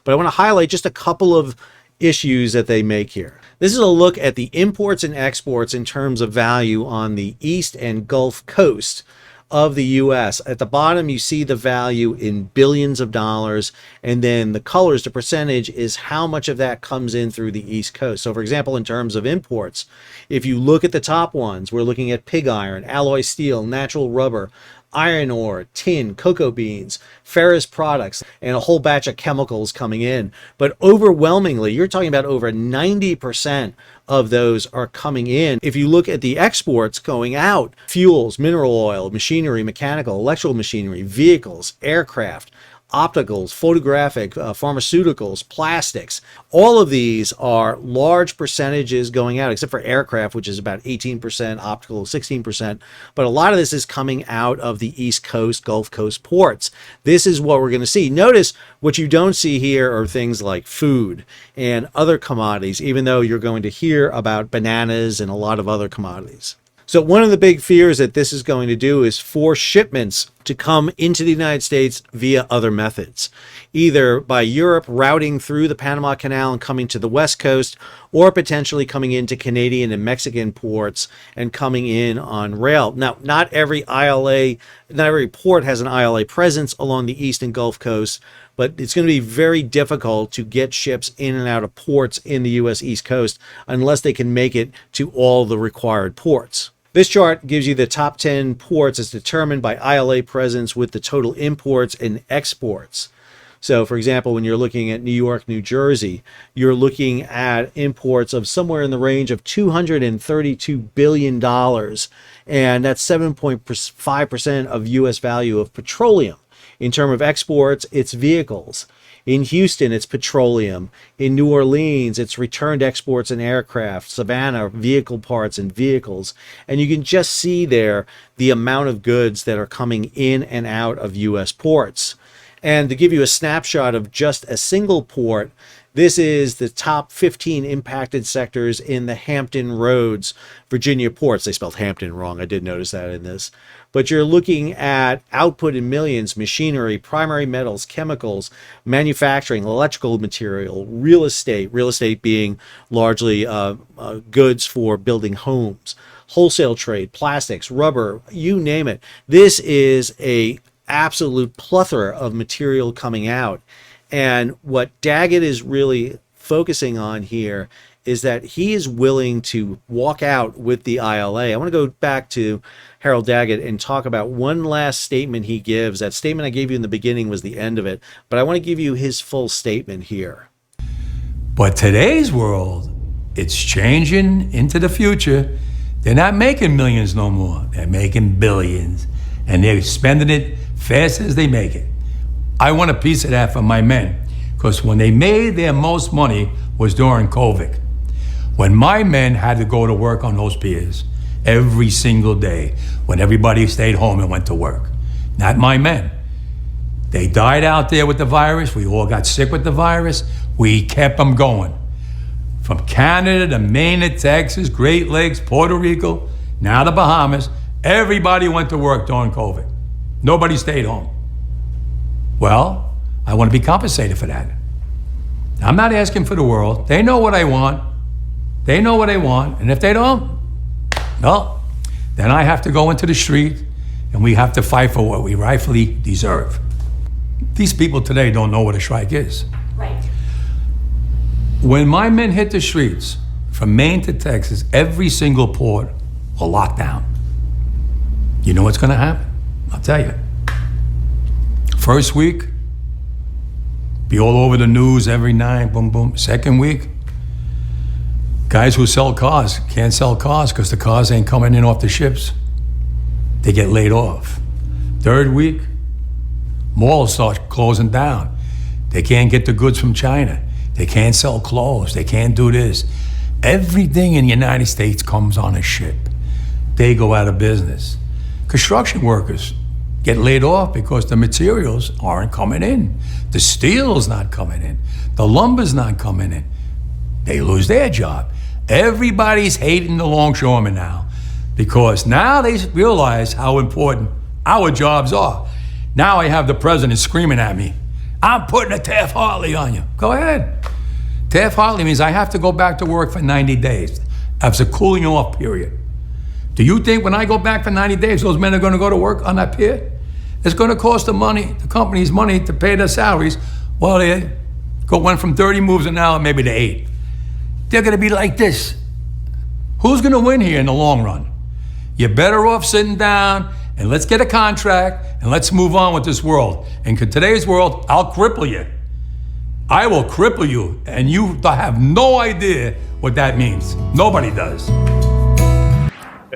But I want to highlight just a couple of issues that they make here. This is a look at the imports and exports in terms of value on the East and Gulf Coast of the U.S. At the bottom, you see the value in billions of dollars, and then the colors, the percentage, is how much of that comes in through the East Coast. So, for example, in terms of imports, if you look at the top ones, we're looking at pig iron, alloy steel, natural rubber, iron ore, tin, cocoa beans, ferrous products, and a whole batch of chemicals coming in. But overwhelmingly, you're talking about over 90% of those are coming in. If you look at the exports going out, fuels, mineral oil, machinery, mechanical, electrical machinery, vehicles, aircraft, opticals, photographic, pharmaceuticals, plastics. All of these are large percentages going out, except for aircraft, which is about 18%, optical 16%. But a lot of this is coming out of the East Coast, Gulf Coast ports. This is what we're going to see. Notice what you don't see here are things like food and other commodities, even though you're going to hear about bananas and a lot of other commodities. So one of the big fears that this is going to do is force shipments to come into the United States via other methods, either by Europe routing through the Panama Canal and coming to the West Coast, or potentially coming into Canadian and Mexican ports and coming in on rail. Now, not every port has an ILA presence along the East and Gulf Coast, but it's going to be very difficult to get ships in and out of ports in the U.S. East Coast unless they can make it to all the required ports. This chart gives you the top 10 ports as determined by ILA presence with the total imports and exports. So, for example, when you're looking at New York, New Jersey, you're looking at imports of somewhere in the range of $232 billion, and that's 7.5% of U.S. value of petroleum. In terms of exports, it's vehicles. In Houston, it's petroleum. In New Orleans, it's returned exports and aircraft. Savannah, vehicle parts and vehicles. And you can just see there the amount of goods that are coming in and out of U.S. ports. And to give you a snapshot of just a single port, this is the top 15 impacted sectors in the Hampton Roads, Virginia ports. They spelled Hampton wrong. I did notice that in this. But you're looking at output in millions, machinery, primary metals, chemicals, manufacturing, electrical material, real estate being largely goods for building homes, wholesale trade, plastics, rubber, you name it. This is a absolute plethora of material coming out. And what Daggett is really focusing on here is that he is willing to walk out with the ILA. I want to go back to Harold Daggett and talk about one last statement he gives. That statement I gave you in the beginning was the end of it, but I want to give you his full statement here. But today's world, it's changing into the future. They're not making millions no more. They're making billions, and they're spending it fast as they make it. I want a piece of that for my men, because when they made their most money was during COVID. When my men had to go to work on those piers every single day, when everybody stayed home and went to work. Not my men. They died out there with the virus. We all got sick with the virus. We kept them going. From Canada to Maine to Texas, Great Lakes, Puerto Rico, now the Bahamas, everybody went to work during COVID. Nobody stayed home. Well, I want to be compensated for that. I'm not asking for the world. They know what I want. They know what I want. And if they don't, well, then I have to go into the street and we have to fight for what we rightfully deserve. These people today don't know what a strike is. Right. When my men hit the streets, from Maine to Texas, every single port will lock down. You know what's gonna happen? I'll tell you. First week, be all over the news every night, boom, boom. Second week, guys who sell cars can't sell cars because the cars ain't coming in off the ships. They get laid off. Third week, malls start closing down. They can't get the goods from China. They can't sell clothes. They can't do this. Everything in the United States comes on a ship. They go out of business. Construction workers get laid off because the materials aren't coming in. The steel's not coming in. The lumber's not coming in. They lose their job. Everybody's hating the longshoremen now because now they realize how important our jobs are. Now I have the president screaming at me. I'm putting a Taft-Hartley on you. Go ahead. Taft-Hartley means I have to go back to work for 90 days. That's a cooling off period. Do you think when I go back for 90 days, those men are going to go to work on that pier? It's going to cost the companies money to pay their salaries. Well, they went from 30 moves an hour maybe to 8. They're going to be like this. Who's going to win here in the long run? You're better off sitting down and let's get a contract and let's move on with this world. And in today's world, I'll cripple you. I will cripple you, and you have no idea what that means. Nobody does.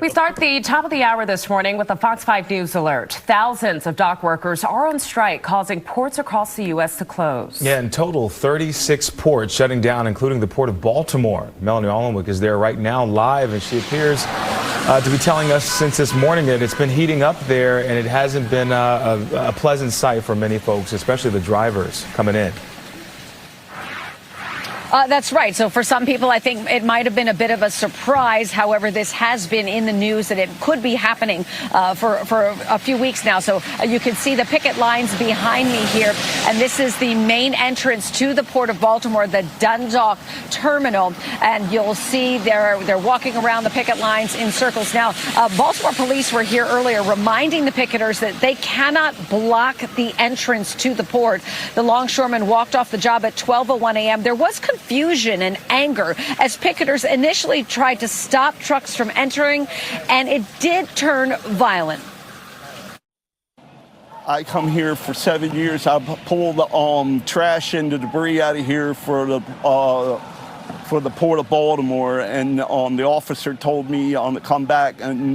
We start the top of the hour this morning with a Fox 5 News alert. Thousands of dock workers are on strike, causing ports across the U.S. to close. Yeah, in total, 36 ports shutting down, including the Port of Baltimore. Melanie Allenwick is there right now live, and she appears to be telling us since this morning that it's been heating up there, and it hasn't been a pleasant sight for many folks, especially the drivers coming in. That's right. So for some people, I think it might have been a bit of a surprise. However, this has been in the news that it could be happening for a few weeks now. So you can see the picket lines behind me here. And this is the main entrance to the Port of Baltimore, the Dundalk Terminal. And you'll see they're walking around the picket lines in circles. Now, Baltimore police were here earlier reminding the picketers that they cannot block the entrance to the port. The longshoremen walked off the job at 12:01 a.m. There was confusion and anger as picketers initially tried to stop trucks from entering, and it did turn violent. I come here for 7 years. I pull the trash and the debris out of here for the Port of Baltimore, and the officer told me to come back and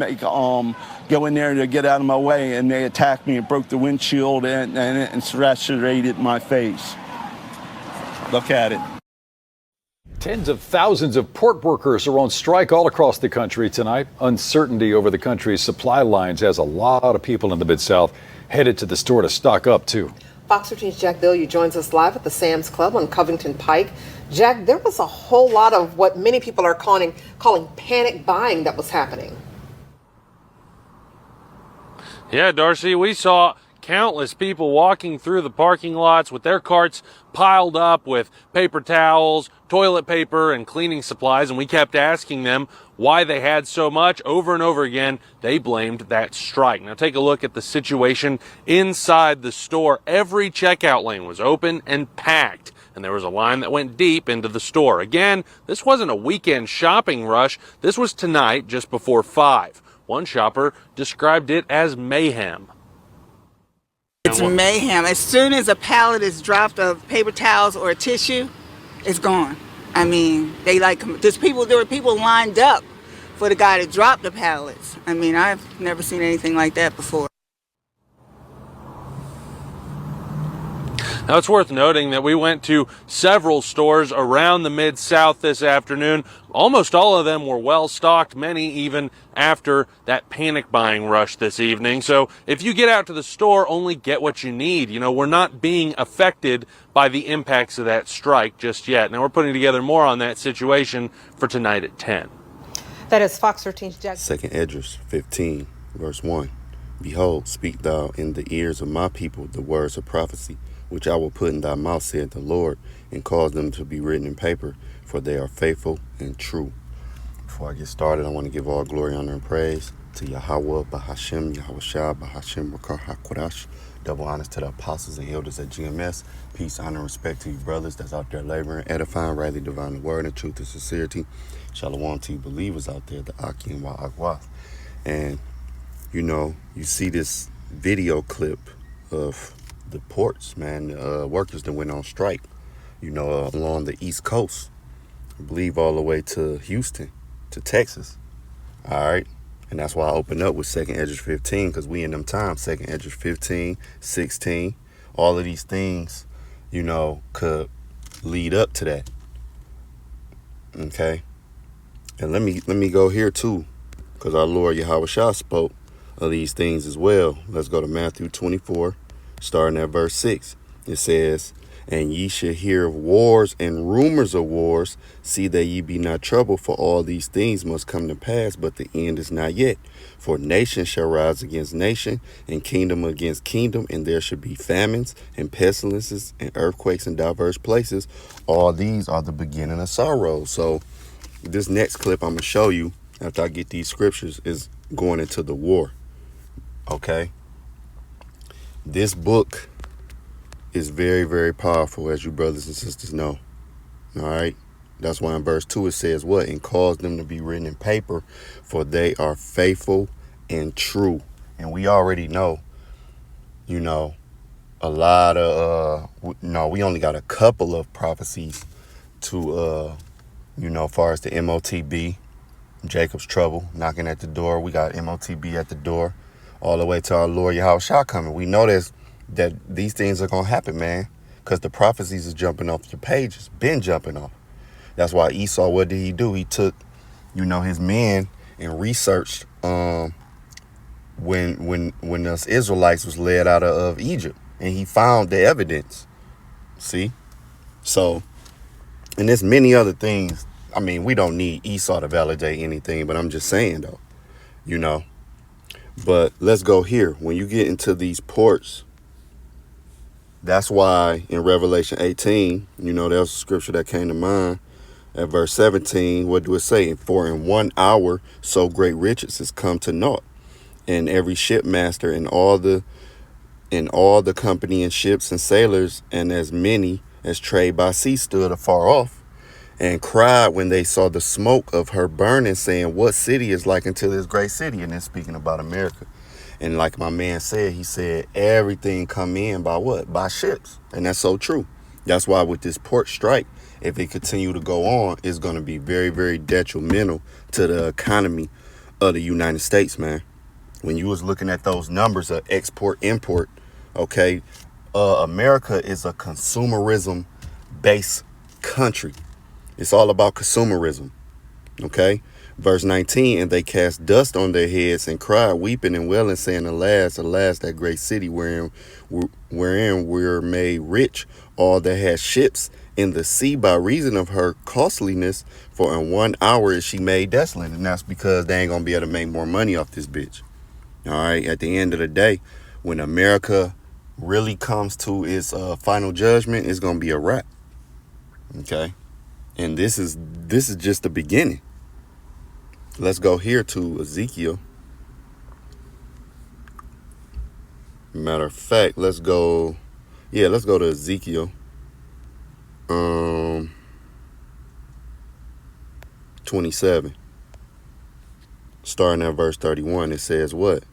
go in there to get out of my way, and they attacked me and broke the windshield and lacerated my face. Look at it. Tens of thousands of port workers are on strike all across the country tonight. Uncertainty over the country's supply lines has a lot of people in the Mid-South headed to the store to stock up, too. Fox 13's Jack Bilyeu joins us live at the Sam's Club on Covington Pike. Jack, there was a whole lot of what many people are calling panic buying that was happening. Yeah, Darcy, we saw countless people walking through the parking lots with their carts piled up with paper towels, toilet paper, and cleaning supplies, and we kept asking them why they had so much. Over and over again, they blamed that strike. Now take a look at the situation inside the store. Every checkout lane was open and packed, and there was a line that went deep into the store. Again, this wasn't a weekend shopping rush. This was tonight just before 5. One shopper described it as mayhem. It's mayhem. As soon as a pallet is dropped of paper towels or a tissue, it's gone. I mean, there were people lined up for the guy to drop the pallets. I mean, I've never seen anything like that before. Now, it's worth noting that we went to several stores around the Mid-South this afternoon. Almost all of them were well stocked, many even after that panic buying rush this evening. So if you get out to the store, only get what you need. You know, we're not being affected by the impacts of that strike just yet. Now, we're putting together more on that situation for tonight at 10. That is Fox 13's Jack. 2 Esdras 15, verse 1. Behold, speak thou in the ears of my people the words of prophecy, which I will put in thy mouth, saith the Lord, and cause them to be written in paper, for they are faithful and true. Before I get started, I want to give all glory, honor, and praise to Yahweh, Bahashem, Yahushua, Bahashem, Rakar HaKodash. Double honors to the apostles and elders at GMS. Peace, honor, and respect to you brothers that's out there laboring, edifying, rightly dividing the word and truth and sincerity. Shalom to you believers out there, the Aki and Wa'agwath. And, you know, you see this video clip of the ports, man. Workers that went on strike, you know, along the East Coast. I believe all the way to Houston, to Texas. All right. And that's why I opened up with 2 Esdras 15, because we in them times, 2 Esdras 15, 16, all of these things, you know, could lead up to that. Okay. And let me go here too, because our Lord Yahushua spoke of these things as well. Let's go to Matthew 24, starting at verse 6. It says, And ye shall hear of wars and rumors of wars. See that ye be not troubled, for all these things must come to pass, but the end is not yet. For nation shall rise against nation, and kingdom against kingdom, and there shall be famines and pestilences and earthquakes in diverse places. All these are the beginning of sorrow. So this next clip I'm going to show you after I get these scriptures is going into the war. Okay? This book is very, very powerful, as you brothers and sisters know. All right? That's why in verse 2 it says what? And cause them to be written in paper, for they are faithful and true. And we already know, a lot of, we only got a couple of prophecies to, as far as the MOTB, Jacob's trouble, knocking at the door. We got MOTB at the door, all the way to our Lord Yahushua coming. We know that these things are going to happen, man, because the prophecies is jumping off the pages, been jumping off. That's why Esau, what did he do? He took, his men and researched when us Israelites was led out of Egypt, and he found the evidence. See? So, and there's many other things. I mean, we don't need Esau to validate anything, but I'm just saying, though, But let's go here. When you get into these ports, that's why in Revelation 18, there's a scripture that came to mind. At verse 17, what do it say? For in 1 hour, so great riches is come to naught, and every shipmaster and all the company and ships and sailors, and as many as trade by sea, stood afar off, and cried when they saw the smoke of her burning, saying, what city is like unto this great city? And then speaking about America. And like my man said, he said everything come in by what? By ships. And that's so true. That's why with this port strike, if it continue to go on, it's going to be very, very detrimental to the economy of the United States, man. When you was looking at those numbers of export, import, okay, America is a consumerism-based country. It's all about consumerism, okay? Verse 19, and they cast dust on their heads and cried, weeping and wailing, saying, alas, alas, that great city wherein we're made rich, all that has ships in the sea by reason of her costliness, for in 1 hour is she made desolate. And that's because they ain't gonna be able to make more money off this bitch. All right, at the end of the day, when America really comes to its final judgment, it's gonna be a wrap. Okay, and this is just the beginning. Let's go here to Ezekiel. Matter of fact, let's go to Ezekiel 27. Starting at verse 31, it says what?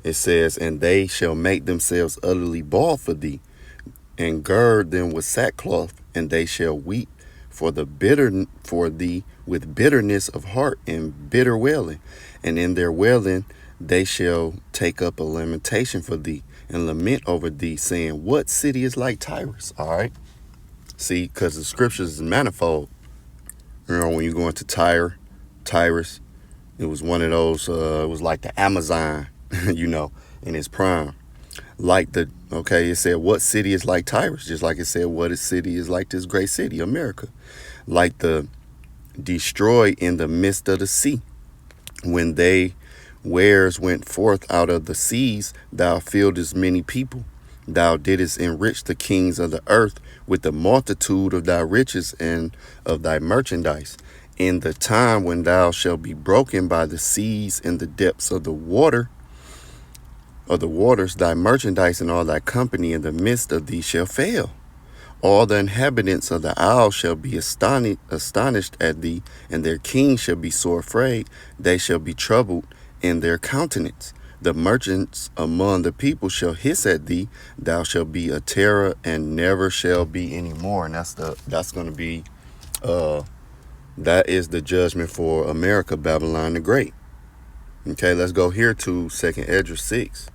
It says, and they shall make themselves utterly bald for thee, and gird them with sackcloth, and they shall weep for thee with bitterness of heart and bitter wailing. And in their wailing they shall take up a lamentation for thee, and lament over thee, saying, what city is like Tyrus? All right. See, because the scriptures is manifold. When you go into Tyrus, it was one of those, it was like the Amazon, in its prime. It said, what city is like Tyrus? Just like it said, what city is like this great city, America? Like the destroyed in the midst of the sea. When they wares went forth out of the seas, thou filledest many people. Thou didst enrich the kings of the earth with the multitude of thy riches and of thy merchandise. In the time when thou shalt be broken by the seas in the depths of the waters, thy merchandise and all thy company in the midst of thee shall fail. All the inhabitants of the isle shall be astonished at thee, and their king shall be sore afraid. They shall be troubled in their countenance. The merchants among the people shall hiss at thee. Thou shalt be a terror and never shall be any more. And that's going to be, that is the judgment for America, Babylon the Great. Okay, let's go here to 2nd Esdras 6.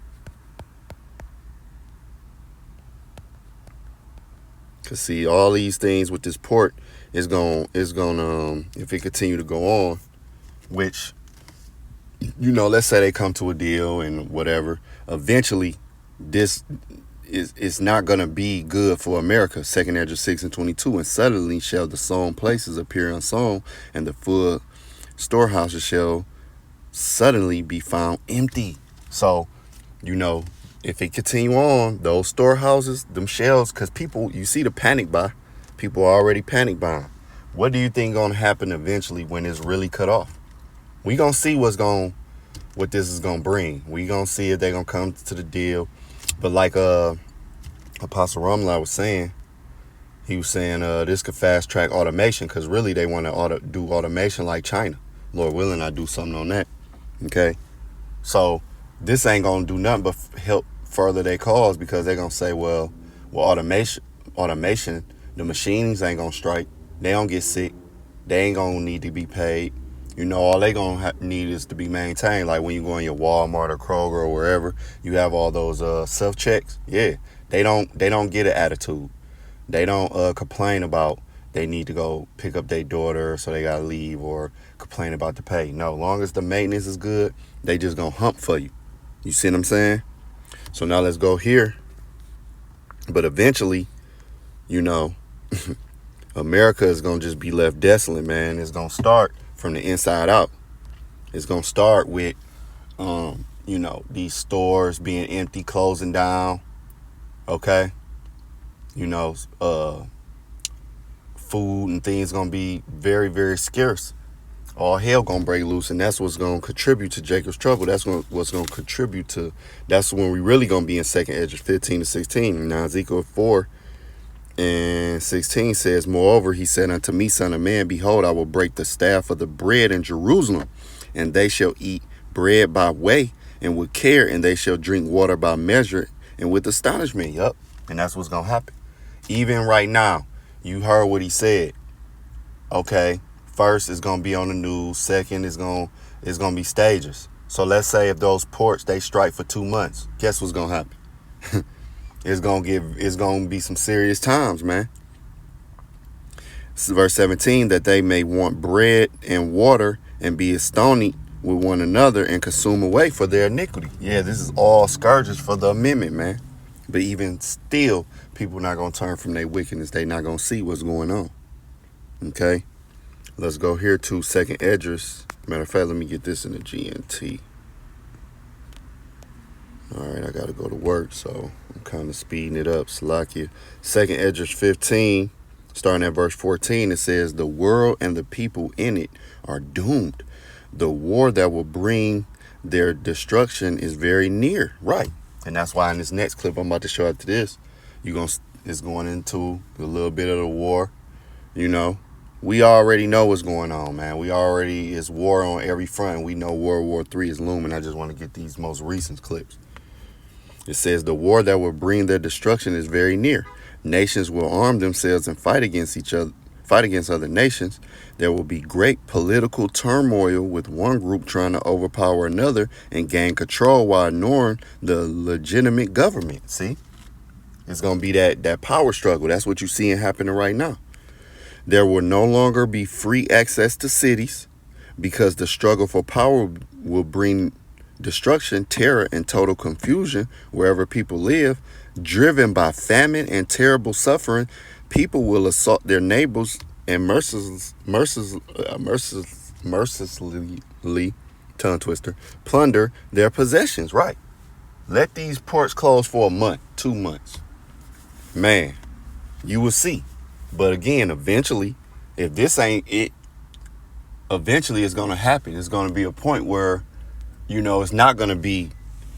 Cause see, all these things with this port is going if it continue to go on, which, let's say they come to a deal and whatever, eventually this it's not going to be good for America. 2 Ezra 6 and 22. And suddenly shall the sown places appear unsown, and the full storehouses shall suddenly be found empty. So, you know, if it continue on, those storehouses, them shelves, because people, you see the panic buy. People are already panic buying. What do you think going to happen eventually when it's really cut off? We going to see what this is going to bring. We going to see if they're going to come to the deal. But like Apostle Ramla was saying, he was saying this could fast track automation, because really they want to do automation like China. Lord willing, I do something on that. Okay? So this ain't going to do nothing but help further their cause, because they're going to say, well, automation, the machines ain't going to strike. They don't get sick. They ain't going to need to be paid. You know, all they going to need is to be maintained. Like when you go in your Walmart or Kroger or wherever, you have all those self-checks. Yeah, they don't get an attitude. They don't complain about they need to go pick up their daughter so they got to leave, or complain about the pay. No, long as the maintenance is good, they just going to hump for you. You see what I'm saying? So now let's go here. But eventually, you know, America is going to just be left desolate, man. It's going to start from the inside out. It's going to start with, you know, these stores being empty, closing down. Okay. You know, food and things going to be very, very scarce. All hell going to break loose. And that's what's going to contribute to Jacob's trouble. That's what's going to contribute to, that's when we really going to be in 2 Ezra 15 to 16. Now Ezekiel 4 and 16 says, moreover, he said unto me, son of man, behold, I will break the staff of the bread in Jerusalem, and they shall eat bread by way and with care, and they shall drink water by measure and with astonishment. Yup. And that's what's going to happen. Even right now, you heard what he said. Okay. First, it's going to be on the news. Second, it's going to be stages. So let's say if those ports, they strike for 2 months, guess what's going to happen? It's gonna be some serious times, man. Verse 17, that they may want bread and water and be astonished with one another and consume away for their iniquity. Yeah, this is all scourges for the amendment, man. But even still, people not gonna turn from their wickedness. They not gonna see what's going on. Okay, let's go here to 2 Esdras. Matter of fact, let me get this in the GNT. All right, I got to go to work, so I'm kind of speeding it up. Salakia. 2 Esdras 15, starting at verse 14, it says, the world and the people in it are doomed. The war that will bring their destruction is very near. Right. And that's why in this next clip I'm about to show after this, it's going into a little bit of the war. You know, we already know what's going on, man. It's war on every front. We know World War III is looming. I just want to get these most recent clips. It says the war that will bring their destruction is very near. Nations will arm themselves and fight against each other, fight against other nations. There will be great political turmoil, with one group trying to overpower another and gain control while ignoring the legitimate government. See, it's going to be that power struggle. That's what you're seeing happening right now. There will no longer be free access to cities, because the struggle for power will bring destruction, terror, and total confusion wherever people live. Driven by famine and terrible suffering, people will assault their neighbors and mercilessly, tongue twister, plunder their possessions. Right. Let these ports close for a month, 2 months. Man, you will see. But again, eventually, if this ain't it, eventually it's going to happen. It's going to be a point where, you know, it's not going to be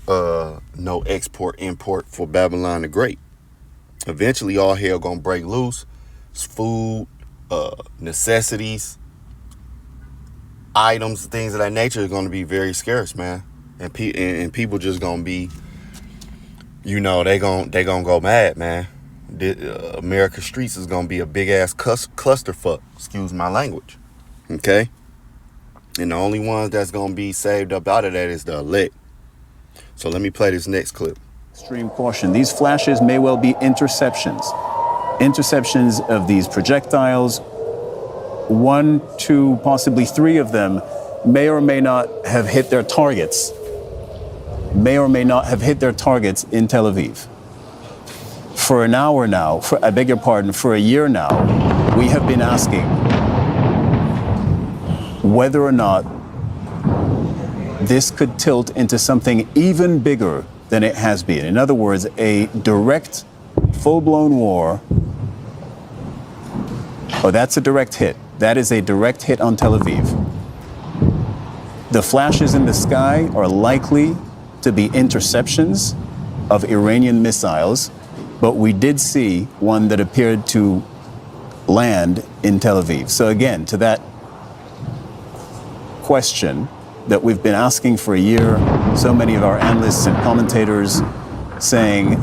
no export, import for Babylon the Great. Eventually, all hell going to break loose. It's food, necessities, items, things of that nature are going to be very scarce, man. And people just going to be, you know, they going to go mad, man. America's streets is going to be a big-ass clusterfuck. Excuse my language. Okay? And the only ones that's going to be saved up out of that is the elect. So let me play this next clip. Extreme caution. These flashes may well be interceptions. Interceptions of these projectiles. 1, 2, possibly 3 of them may or may not have hit their targets. May or may not have hit their targets in Tel Aviv. For an hour now, I beg your pardon, for a year now, we have been asking whether or not this could tilt into something even bigger than it has been. In other words, a direct, full-blown war. Oh, that's a direct hit. That is a direct hit on Tel Aviv. The flashes in the sky are likely to be interceptions of Iranian missiles, but we did see one that appeared to land in Tel Aviv. So again, to that question that we've been asking for a year, so many of our analysts and commentators saying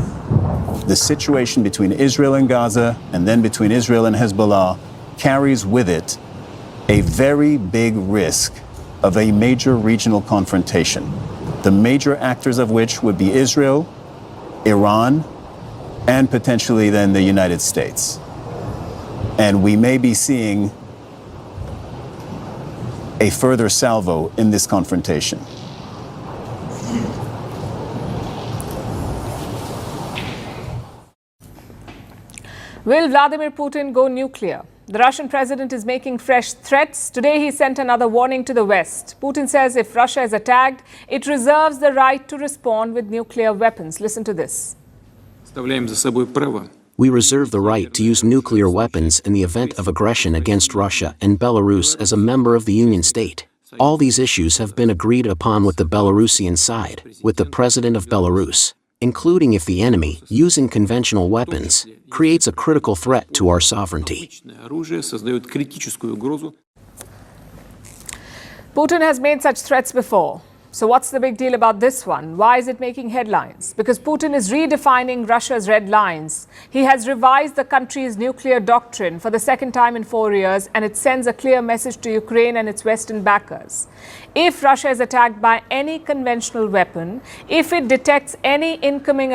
the situation between Israel and Gaza and then between Israel and Hezbollah carries with it a very big risk of a major regional confrontation, the major actors of which would be Israel, Iran, and potentially then the United States. And we may be seeing a further salvo in this confrontation. Will Vladimir Putin go nuclear? The Russian president is making fresh threats. Today he sent another warning to the West. Putin says if Russia is attacked, it reserves the right to respond with nuclear weapons. Listen to this. We reserve the right to use nuclear weapons in the event of aggression against Russia and Belarus as a member of the Union State. All these issues have been agreed upon with the Belarusian side, with the president of Belarus, including if the enemy, using conventional weapons, creates a critical threat to our sovereignty. Putin has made such threats before. So what's the big deal about this one? Why is it making headlines? Because Putin is redefining Russia's red lines. He has revised the country's nuclear doctrine for the second time in 4 years, and it sends a clear message to Ukraine and its Western backers. If Russia is attacked by any conventional weapon, if it detects any incoming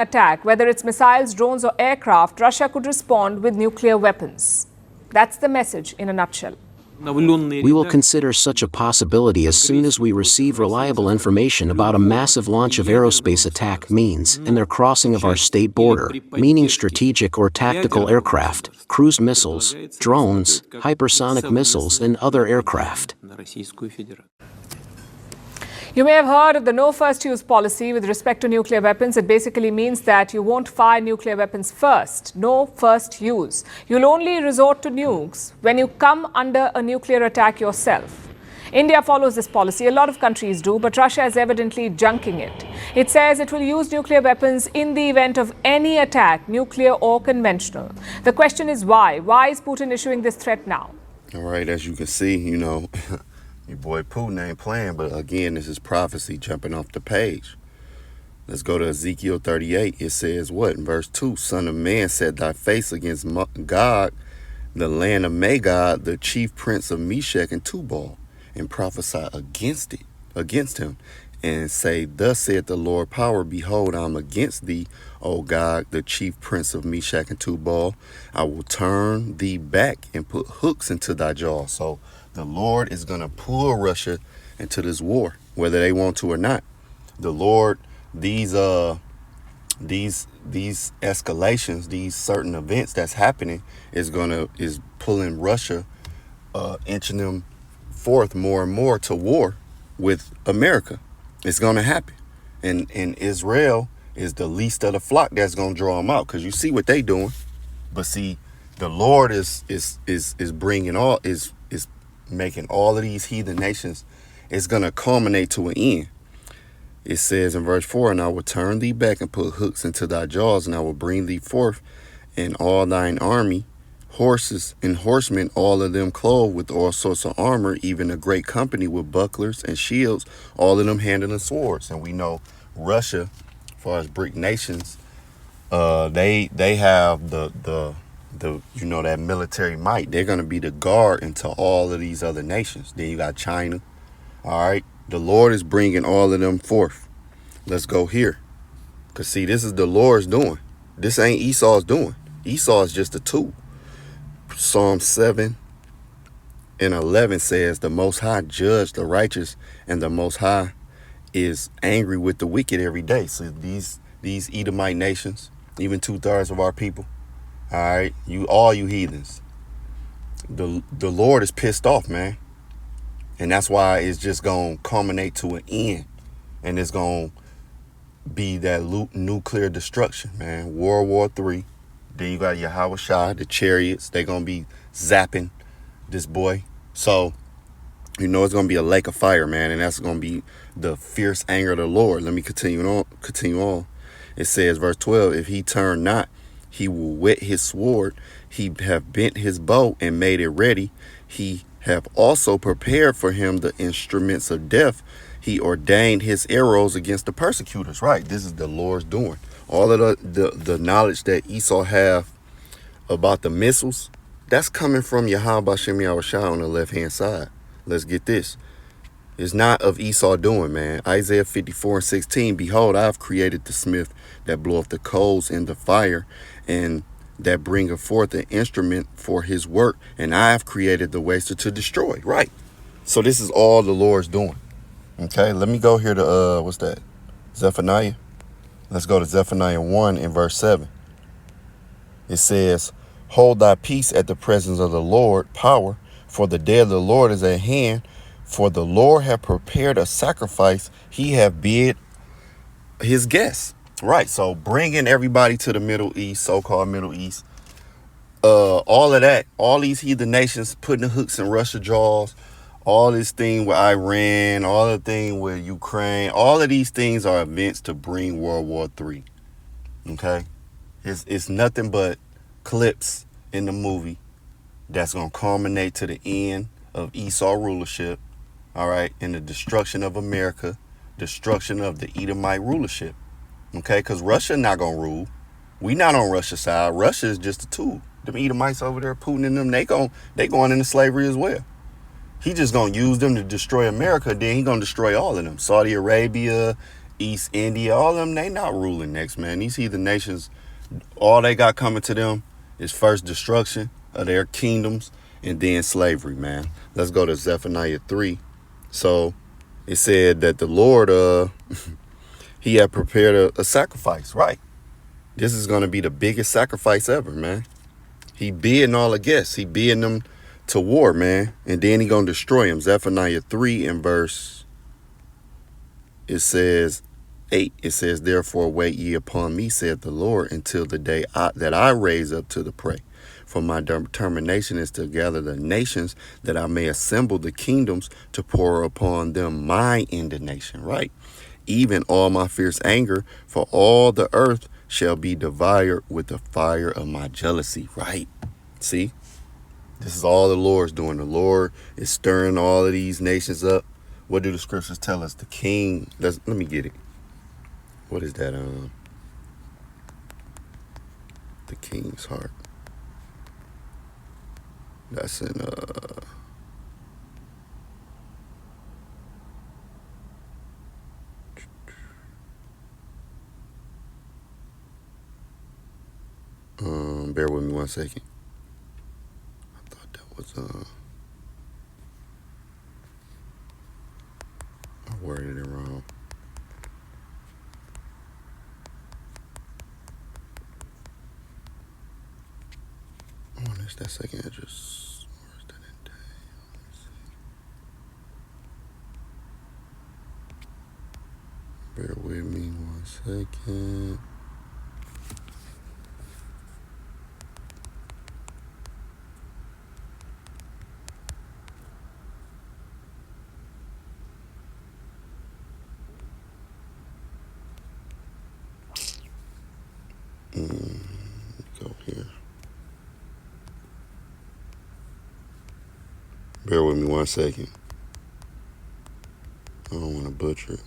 attack, whether it's missiles, drones or aircraft, Russia could respond with nuclear weapons. That's the message in a nutshell. We will consider such a possibility as soon as we receive reliable information about a massive launch of aerospace attack means and their crossing of our state border, meaning strategic or tactical aircraft, cruise missiles, drones, hypersonic missiles, and other aircraft. You may have heard of the no first use policy with respect to nuclear weapons. It basically means that you won't fire nuclear weapons first. No first use. You'll only resort to nukes when you come under a nuclear attack yourself. India follows this policy. A lot of countries do, but Russia is evidently junking it. It says it will use nuclear weapons in the event of any attack, nuclear or conventional. The question is why? Why is Putin issuing this threat now? All right, as you can see, your boy Putin ain't playing, but again, this is prophecy jumping off the page. Let's go to Ezekiel 38. It says what? In verse 2, Son of man, set thy face against Gog, the land of Magog, the chief prince of Meshach and Tubal, and prophesy against him, and say, Thus saith the Lord power, behold, I am against thee, O Gog, the chief prince of Meshach and Tubal. I will turn thee back and put hooks into thy jaws. So the Lord is going to pull Russia into this war, whether they want to or not. The Lord, these escalations, these certain events that's happening is pulling Russia, inching them forth more and more to war with America. It's going to happen. And Israel is the least of the flock that's going to draw them out, because you see what they doing. But see, the Lord is bringing is making all of these heathen nations, it's going to culminate to an end. It says in verse 4, And I will turn thee back and put hooks into thy jaws, and I will bring thee forth in all thine army, horses and horsemen, all of them clothed with all sorts of armor, even a great company with bucklers and shields, all of them handling swords. And we know Russia, as far as BRIC nations, they have the that military might. They're going to be the guard into all of these other nations. Then you got China. All right. The Lord is bringing all of them forth. Let's go here. Because see, this is the Lord's doing. This ain't Esau's doing. Esau is just a tool. Psalm 7 and 11 says, The Most High judge the righteous, and the Most High is angry with the wicked every day. So these Edomite nations, even 2/3 of our people. All right, all you heathens. The Lord is pissed off, man. And that's why it's just going to culminate to an end. And it's going to be that nuclear destruction, man. World War III. Then you got Yahweh Shai, the chariots. They're going to be zapping this boy. So, it's going to be a lake of fire, man. And that's going to be the fierce anger of the Lord. Let me continue on. It says, verse 12, if he turn not, he will whet his sword. He have bent his bow and made it ready. He have also prepared for him the instruments of death. He ordained his arrows against the persecutors. Right. This is the Lord's doing. All of the knowledge that Esau have about the missiles, that's coming from Yahweh Shem Yahushua on the left-hand side. Let's get this. It's not of Esau doing, man. Isaiah 54:16, behold, I have created the smith that bloweth the coals in the fire, and that bringeth forth an instrument for his work, and I have created the waster to destroy. Right. So this is all the Lord's doing. Okay, let me go here to, what's that? Zephaniah. Let's go to Zephaniah 1 and verse 7. It says, hold thy peace at the presence of the Lord, power, for the day of the Lord is at hand. For the Lord hath prepared a sacrifice, he hath bid his guests. Right, so bringing everybody to the Middle East, so-called Middle East, all of that, all these heathen nations putting the hooks in Russia jaws, all this thing with Iran, all the thing with Ukraine, all of these things are events to bring World War III. Okay, it's nothing but clips in the movie that's gonna culminate to the end of Esau rulership. All right, and the destruction of America, destruction of the Edomite rulership. Okay, because Russia not gonna rule. We not on Russia's side. Russia is just a tool. Them Edomites over there, Putin and them, they going into slavery as well. He just gonna use them to destroy America. Then he gonna destroy all of them. Saudi Arabia, East India, all of them, they not ruling next, man. These heathen nations, all they got coming to them is first destruction of their kingdoms and then slavery, man. Let's go to Zephaniah 3. So it said that the Lord, he had prepared a sacrifice, right? This is going to be the biggest sacrifice ever, man. He bidding all the guests. He bidding them to war, man. And then he going to destroy them. Zephaniah 3 and verse, it says 8. It says, therefore wait ye upon me, saith the Lord, until the day that I raise up to the prey. For my determination is to gather the nations, that I may assemble the kingdoms, to pour upon them my indignation, right? Even all my fierce anger, for all the earth shall be devoured with the fire of my jealousy, right? See, this is all the Lord's doing. The Lord is stirring all of these nations up. What do the scriptures tell us? The king, let me get it. What is that? The king's heart. That's in bear with me 1 second. I thought that was I worded it wrong. Oh, that's that second address. Where's that in day? Bear with me 1 second. Go here. Bear with me 1 second. I don't want to butcher it.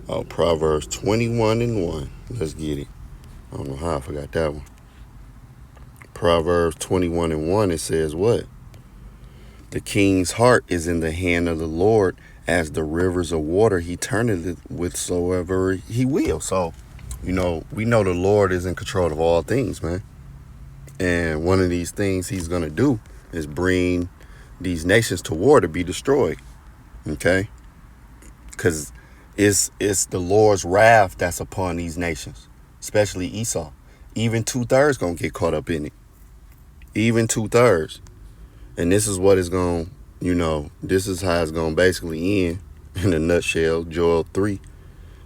Oh, Proverbs 21 and 1. Let's get it. I don't know how I forgot that one. Proverbs 21 and 1, it says what? The king's heart is in the hand of the Lord, as the rivers of water, he turneth it whithersoever he will. So, we know the Lord is in control of all things, man. And one of these things he's going to do is bring these nations to war to be destroyed. Okay? Because It's the Lord's wrath that's upon these nations, especially Esau. Even 2/3 gonna get caught up in it. Even 2/3. And this is what it's going, this is how it's going to basically end in a nutshell. Joel 3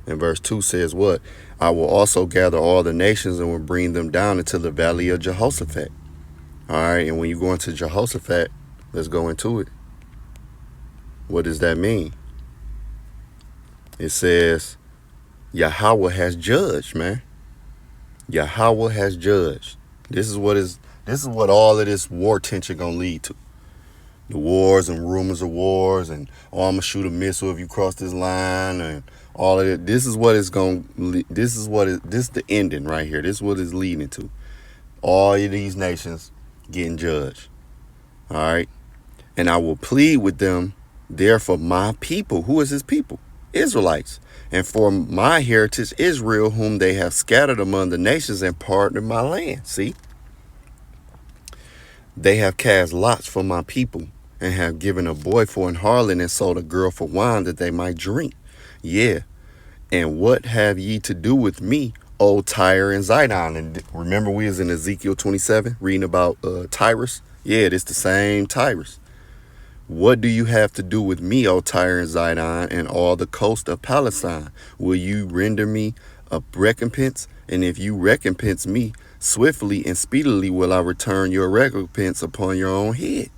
and verse 2 says what? I will also gather all the nations and will bring them down into the valley of Jehoshaphat. All right, and when you go into Jehoshaphat, let's go into it. What does that mean? It says Yahweh has judged, man. Yahweh has judged. This is what all of this war tension gonna lead to. The wars and rumors of wars and I'm gonna shoot a missile if you cross this line and all of it. This is what it's this is the ending right here. This is what it's leading to. All of these nations getting judged. All right. And I will plead with them there for my people. Who is his people? Israelites. And for my heritage, Israel, whom they have scattered among the nations and parted my land. See? They have cast lots for my people and have given a boy for an harlot and sold a girl for wine that they might drink. Yeah. And what have ye to do with me, O Tyre and Zidon? And remember we was in Ezekiel 27 reading about Tyrus? Yeah, it's the same Tyrus. What do you have to do with me, O Tyre and Zidon, and all the coast of Palestine? Will you render me a recompense? And if you recompense me, swiftly and speedily will I return your recompense upon your own head,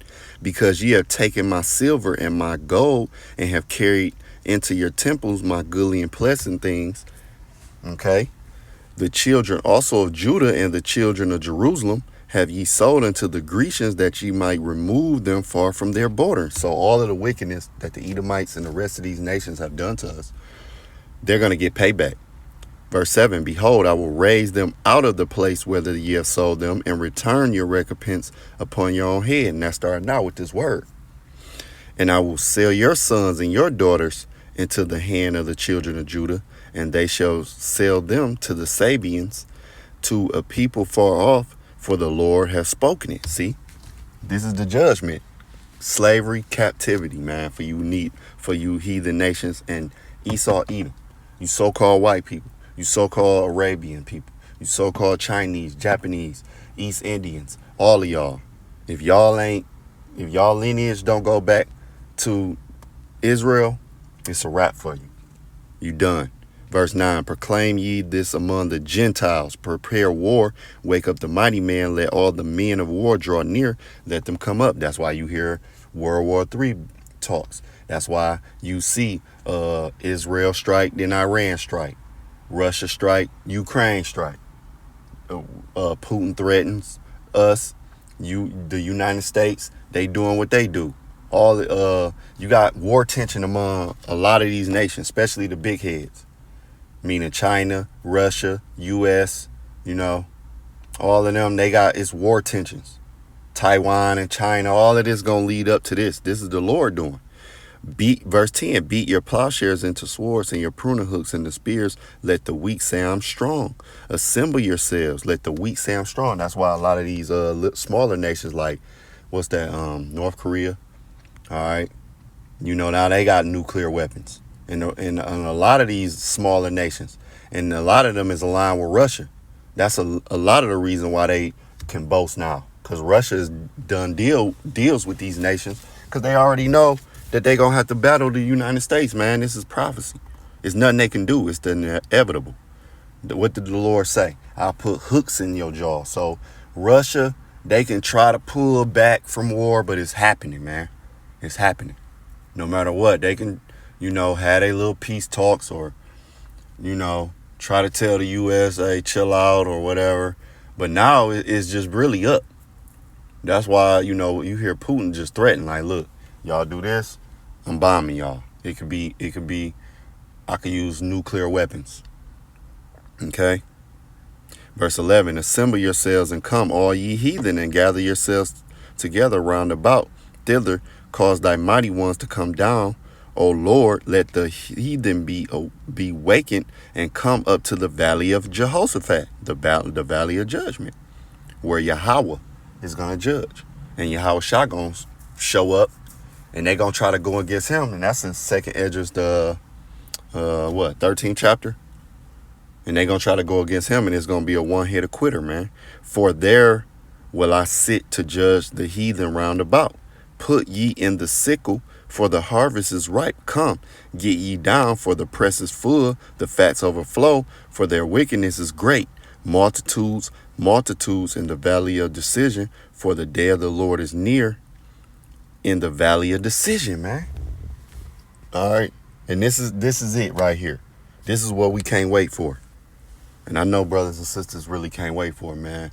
because ye have taken my silver and my gold, and have carried into your temples my goodly and pleasant things. Okay. The children also of Judah and the children of Jerusalem have ye sold unto the Grecians, that ye might remove them far from their border. So all of the wickedness that the Edomites and the rest of these nations have done to us, they're going to get payback. Verse 7, behold, I will raise them out of the place whither ye have sold them, and return your recompense upon your own head. And that's starting out with this word. And I will sell your sons and your daughters into the hand of the children of Judah, and they shall sell them to the Sabians, to a people far off, for the Lord has spoken it. See, this is the judgment. Slavery, captivity, man, for you heathen nations and Esau, Edom. You so-called white people. You so-called Arabian people. You so-called Chinese, Japanese, East Indians. All of y'all. If y'all lineage don't go back to Israel, it's a wrap for you. You done. Verse 9, proclaim ye this among the Gentiles. Prepare war. Wake up the mighty man. Let all the men of war draw near. Let them come up. That's why you hear World War III talks. That's why you see Israel strike, then Iran strike. Russia strike, Ukraine strike. Putin threatens us. The United States, they doing what they do. You got war tension among a lot of these nations, especially the big heads. Meaning China, Russia, US, all of them, it's war tensions. Taiwan and China, all of this gonna lead up to this. This is the Lord doing. Verse 10, beat your plowshares into swords and your pruning hooks into spears. Let the weak say I'm strong. Assemble yourselves. Let the weak say I'm strong. That's why a lot of these smaller nations like, what's that, North Korea, all right, now they got nuclear weapons. And a lot of these smaller nations, and a lot of them is aligned with Russia. That's a lot of the reason why they can boast now, because Russia has done deals with these nations, because they already know that they're going to have to battle the United States, man. This is prophecy. It's nothing they can do. It's the inevitable. What did the Lord say? I'll put hooks in your jaw. So Russia, they can try to pull back from war, but it's happening, man. It's happening. No matter what, they can, have their little peace talks, or, try to tell the U.S., hey, chill out or whatever. But now it's just really up. That's why, you hear Putin just threaten, like, look, y'all do this, I'm bombing y'all. It could be, I could use nuclear weapons. Okay. Verse 11, assemble yourselves and come, all ye heathen, and gather yourselves together round about. Thither cause thy mighty ones to come down. O Lord, let the heathen be wakened and come up to the valley of Jehoshaphat, the valley of judgment, where Yahweh is going to judge. And Yahweh Shah going to show up, and they're going to try to go against him. And that's in 2nd Esdras, the 13th chapter? And they're going to try to go against him, and it's going to be a one-hitter quitter, man. For there will I sit to judge the heathen round about. Put ye in the sickle, for the harvest is ripe. Come, get ye down, for the press is full, the fats overflow, for their wickedness is great. Multitudes, multitudes in the valley of decision, for the day of the Lord is near in the valley of decision, man. All right. And this is it right here. This is what we can't wait for. And I know brothers and sisters really can't wait for it, man.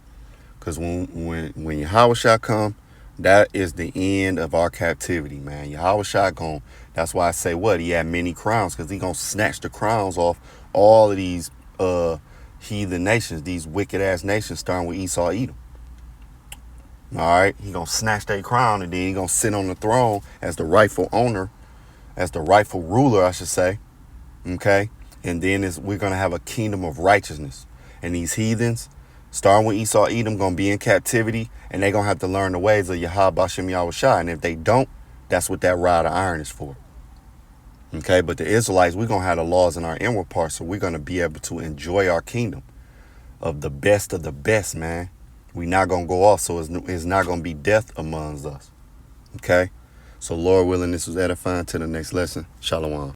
Because when Yahushua come, that is the end of our captivity, man. Yahushua that's why I say what? He had many crowns, because he going to snatch the crowns off all of these heathen nations, these wicked-ass nations, starting with Esau, Edom. All right? He going to snatch their crown, and then he going to sit on the throne as the rightful owner, as the rightful ruler, I should say. Okay? And then we're going to have a kingdom of righteousness. And these heathens, starting with Esau, Edom, going to be in captivity, and they're going to have to learn the ways of Yahweh Bashem Yahushua. And if they don't, that's what that rod of iron is for. Okay? But the Israelites, we're going to have the laws in our inward parts, so we're going to be able to enjoy our kingdom of the best, man. We're not going to go off, so it's not going to be death amongst us. Okay? So, Lord willing, this was edifying. To the next lesson. Shalom.